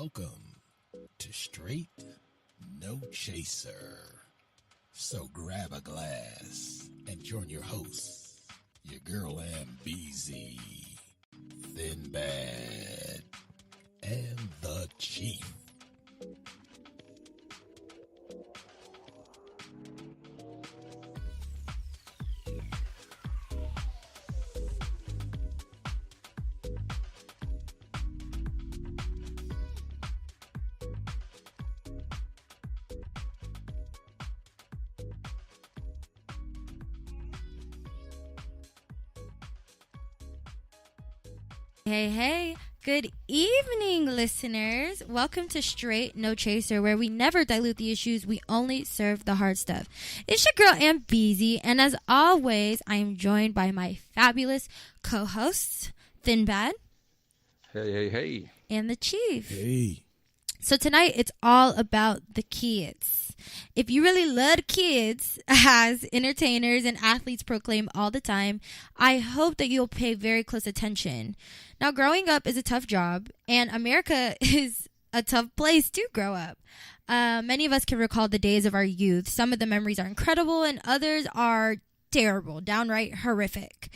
Welcome to Straight No Chaser. So grab a glass and join your hosts, your girl MBZ, Thin Bad, and the Chief. Hey, good evening, listeners. Welcome to Straight No Chaser, where we never dilute the issues, we only serve the hard stuff. It's your girl, Ambeezy, and as always, I am joined by my fabulous co-hosts, Thin Bad. Hey. And the Chief. Hey. So tonight, it's all about the kids. If you really love kids, as entertainers and athletes proclaim all the time, I hope that you'll pay very close attention. Now, growing up is a tough job, and America is a tough place to grow up. Many of us can recall the days of our youth. Some of the memories are incredible, and others are terrible, downright horrific.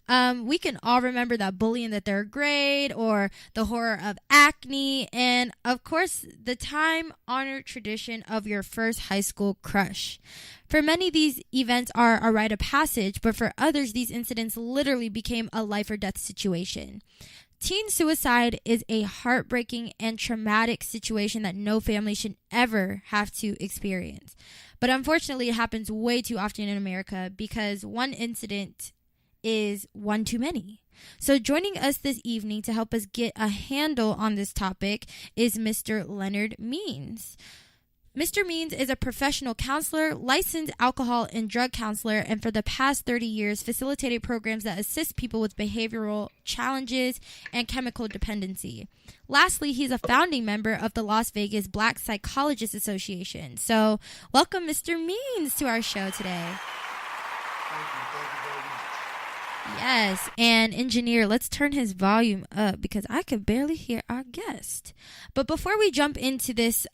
We can all remember that bully in the third grade or the horror of acne and, of course, the time-honored tradition of your first high school crush. For many, these events are a rite of passage, but for others, these incidents literally became a life or death situation. Teen suicide is a heartbreaking and traumatic situation that no family should ever have to experience. But unfortunately, it happens way too often in America because one incident is one too many. So joining us this evening to help us get a handle on this topic is Mr. Leonard Means. Mr. Means is a professional counselor, licensed alcohol and drug counselor, and for the past 30 years facilitated programs that assist people with behavioral challenges and chemical dependency. Lastly, he's a founding member of the Las Vegas Black Psychologists Association. So welcome, Mr. Means, to our show today. Thank you very much. Yes, and engineer, let's turn his volume up because I could barely hear our guest. But before we jump into this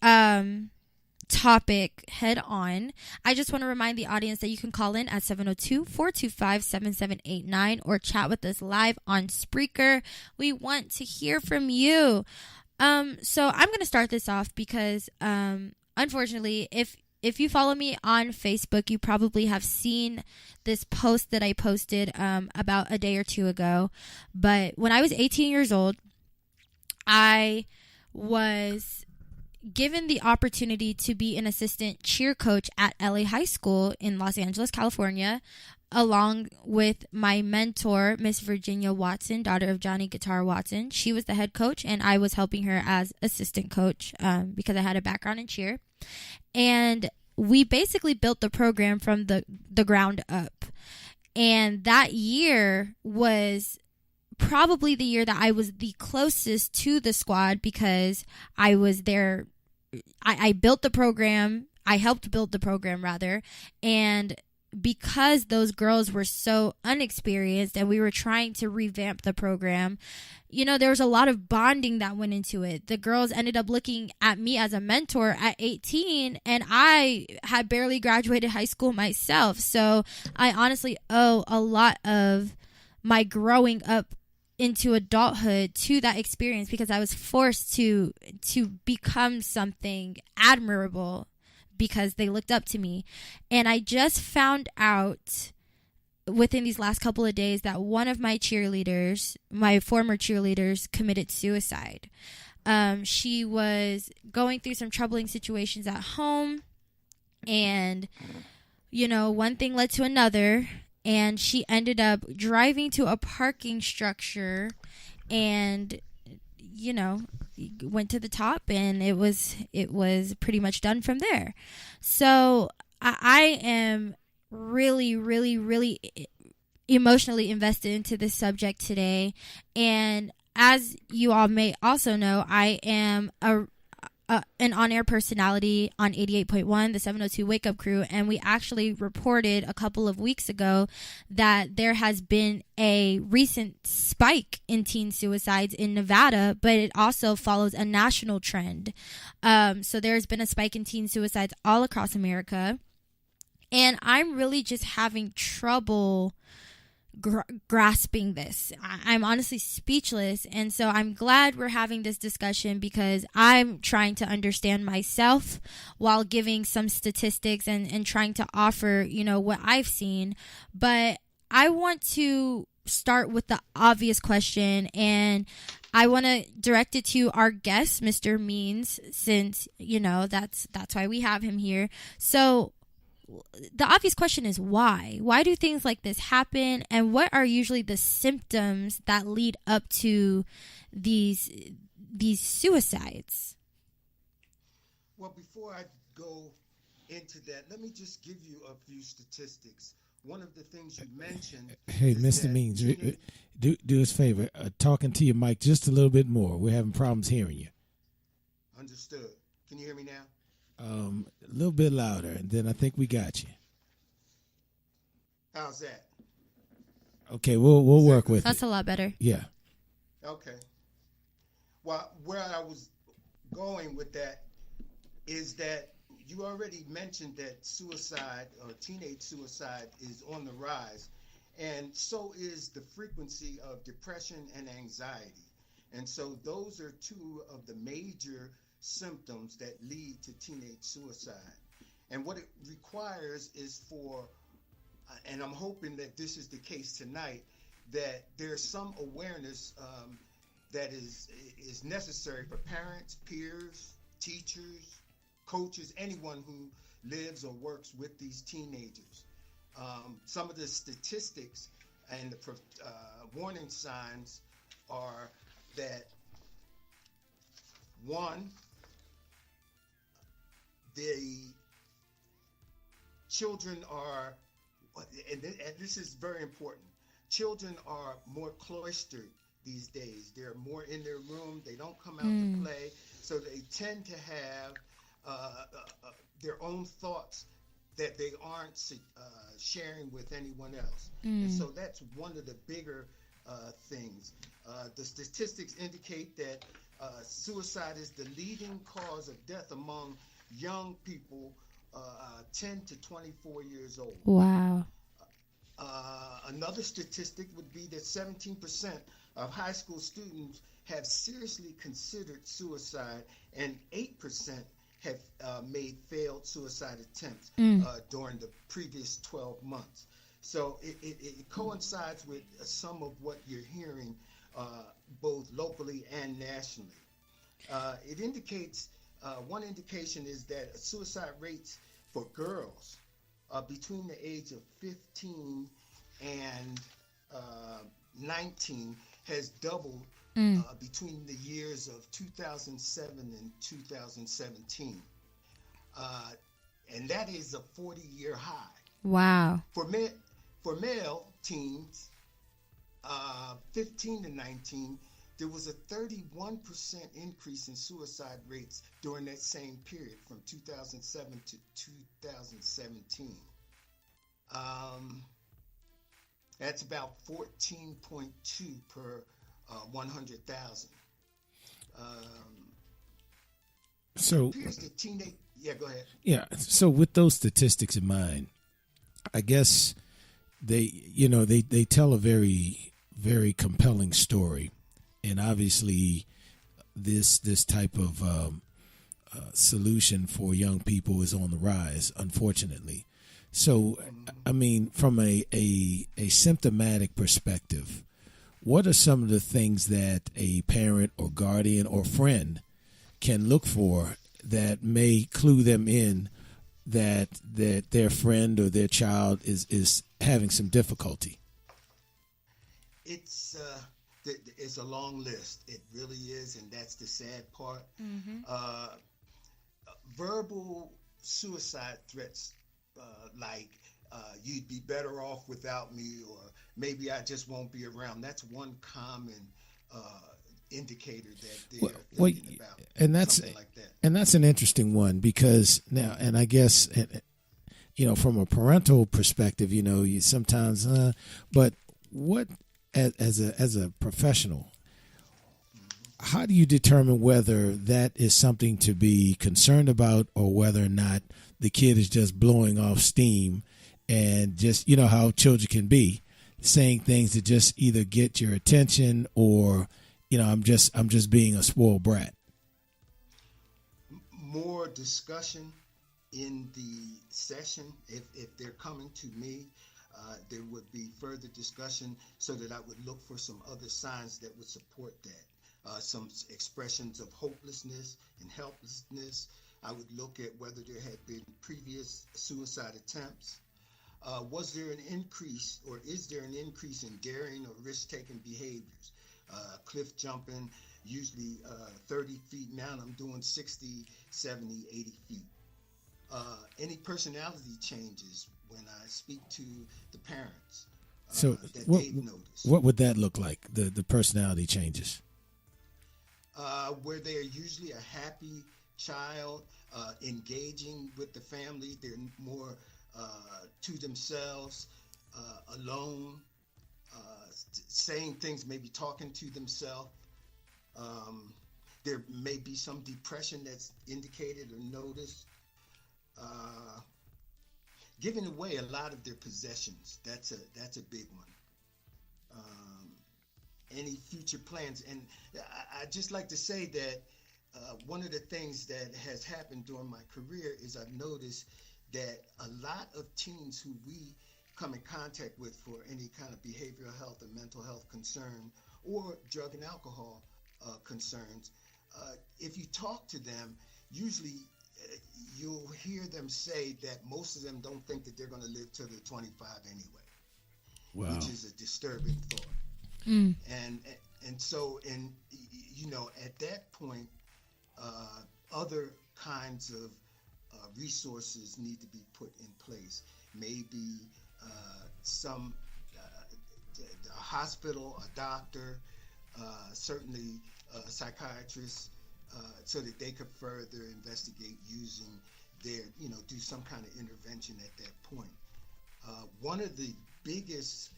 topic head on, I just want to remind the audience that you can call in at 702-425-7789 or chat with us live on Spreaker. We want to hear from you. So I'm going to start this off because unfortunately, if you follow me on Facebook, you probably have seen this post that I posted about a day or two ago. But when I was 18 years old, I was given the opportunity to be an assistant cheer coach at LA High School in Los Angeles, California, along with my mentor, Miss Virginia Watson, daughter of Johnny Guitar Watson. She was the head coach, and I was helping her as assistant coach because I had a background in cheer. And we basically built the program from the ground up. And that year was probably the year that I was the closest to the squad because I was there. I built the program. I helped build the program, rather. And because those girls were so unexperienced and we were trying to revamp the program, you know, there was a lot of bonding that went into it. The girls ended up looking at me as a mentor at 18, and I had barely graduated high school myself. So I honestly owe a lot of my growing up into adulthood to that experience because I was forced to become something admirable because they looked up to me. And I just found out within these last couple of days that one of my cheerleaders, my former cheerleaders, committed suicide. She was going through some troubling situations at home, and, you know, one thing led to another, and she ended up driving to a parking structure and, you know, went to the top, and it was pretty much done from there. So I am really, really, really emotionally invested into this subject today. And as you all may also know, I am an on-air personality on 88.1, the 702 Wake Up Crew, and we actually reported a couple of weeks ago that there has been a recent spike in teen suicides in Nevada, but it also follows a national trend. So there's been a spike in teen suicides all across America, and I'm really just having trouble grasping this. I'm honestly speechless, and so I'm glad we're having this discussion because I'm trying to understand myself while giving some statistics and trying to offer, what I've seen. But I want to start with the obvious question, and I want to direct it to our guest, Mr. Means, since that's why we have him here. So the obvious question is why? Why do things like this happen, and what are usually the symptoms that lead up to these suicides? Well, before I go into that, let me just give you a few statistics. One of the things you mentioned. Hey, Mr. Means, do us a favor, talking to your mic just a little bit more. We're having problems hearing you. Understood. Can you hear me now? A little bit louder, and then I think we got you. How's that? Okay, we'll work with it. That's a lot better. Yeah. Okay. Well, where I was going with that is that you already mentioned that suicide or teenage suicide is on the rise, and so is the frequency of depression and anxiety. And so those are two of the major symptoms that lead to teenage suicide. And what it requires is for, and I'm hoping that this is the case tonight, that there's some awareness that is necessary for parents, peers, teachers, coaches, anyone who lives or works with these teenagers. Some of the statistics and the warning signs are that, one, the children are, and this is very important, children are more cloistered these days. They're more in their room. They don't come out to play. So they tend to have their own thoughts that they aren't sharing with anyone else. And so that's one of the bigger things. The statistics indicate that suicide is the leading cause of death among young people 10 to 24 years old. Wow. Another statistic would be that 17% of high school students have seriously considered suicide, and 8% have made failed suicide attempts during the previous 12 months. So it coincides with some of what you're hearing both locally and nationally. It indicates, one indication is that suicide rates for girls between the age of 15 and 19 has doubled between the years of 2007 and 2017. And that is a 40-year high. Wow. For male teens, 15 to 19, there was a 31% increase in suicide rates during that same period from 2007 to 2017. That's about 14.2 per 100,000. So, yeah, go ahead. Yeah. So with those statistics in mind, I guess they tell a very, very compelling story. And obviously this type of solution for young people is on the rise, unfortunately. So, I mean, from a symptomatic perspective, what are some of the things that a parent or guardian or friend can look for that may clue them in that their friend or their child is having some difficulty? It's a long list. It really is, and that's the sad part. Verbal suicide threats, like you'd be better off without me, or maybe I just won't be around. That's one common indicator that Well, they're well, thinking about and that's something like that. and that's an interesting one because now, and I guess from a parental perspective, you sometimes, but what as a professional, how do you determine whether that is something to be concerned about or whether or not the kid is just blowing off steam and just, how children can be saying things that just either get your attention or, I'm just being a spoiled brat? More discussion in the session. If they're coming to me, there would be further discussion so that I would look for some other signs that would support that. Some expressions of hopelessness and helplessness. I would look at whether there had been previous suicide attempts. Was there an increase or is there an increase in daring or risk-taking behaviors? Cliff jumping, usually 30 feet. Now I'm doing 60, 70, 80 feet. Any personality changes when I speak to the parents So that what, they've noticed. what would that look like, the personality changes? Where they're usually a happy child, engaging with the family. They're more to themselves, alone, saying things, maybe talking to themselves. There may be some depression that's indicated or noticed. Giving away a lot of their possessions. That's a big one. Any future plans. And I just like to say that one of the things that has happened during my career is I've noticed that a lot of teens who we come in contact with for any kind of behavioral health or mental health concern or drug and alcohol concerns, if you talk to them, usually you'll hear them say that most of them don't think that they're going to live till they're 25 anyway. Wow. Which is a disturbing thought. Mm. And so at that point, other kinds of resources need to be put in place. Maybe a hospital, a doctor, certainly a psychiatrist, so that they could further investigate using their, do some kind of intervention at that point. One of the biggest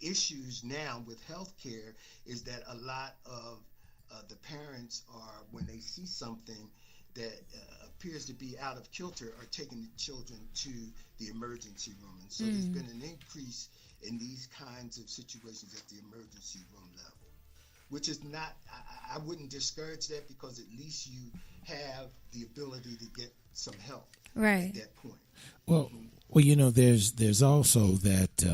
issues now with healthcare is that a lot of the parents are, when they see something that appears to be out of kilter, are taking the children to the emergency room. And so there's been an increase in these kinds of situations at the emergency room level, which is not, I wouldn't discourage that, because at least you have the ability to get some help Right. at that point. Well, there's also that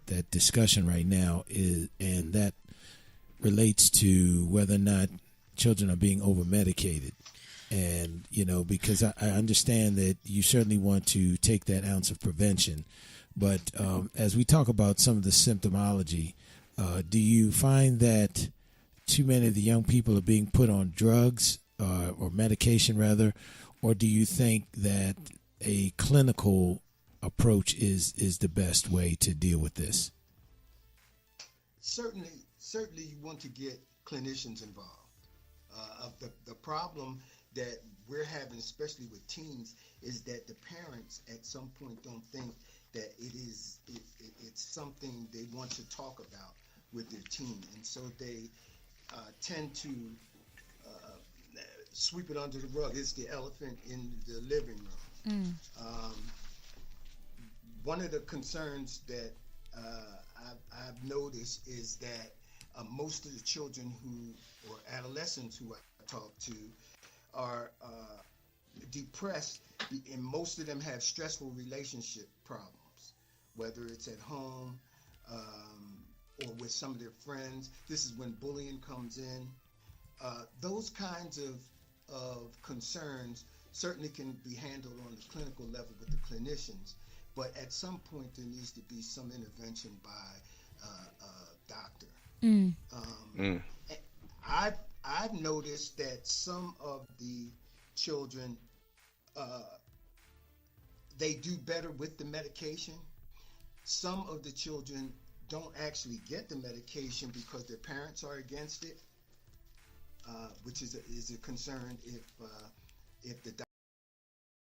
that discussion right now and that relates to whether or not children are being over medicated. And, because I understand that you certainly want to take that ounce of prevention. But as we talk about some of the symptomology, do you find that too many of the young people are being put on drugs or medication rather, or do you think that a clinical approach is the best way to deal with this? Certainly you want to get clinicians involved. The problem that we're having, especially with teens, is that the parents at some point don't think that it's something they want to talk about with their teen, and so they tend to sweep it under the rug. It's the elephant in the living room. One of the concerns that I've noticed is that most of the children or adolescents who I talk to are depressed, and most of them have stressful relationship problems, whether it's at home or with some of their friends. This is when bullying comes in. Those kinds of concerns certainly can be handled on the clinical level with the clinicians, but at some point there needs to be some intervention by a doctor. I've noticed that some of the children, they do better with the medication. Some of the children don't actually get the medication because their parents are against it, which is a concern if the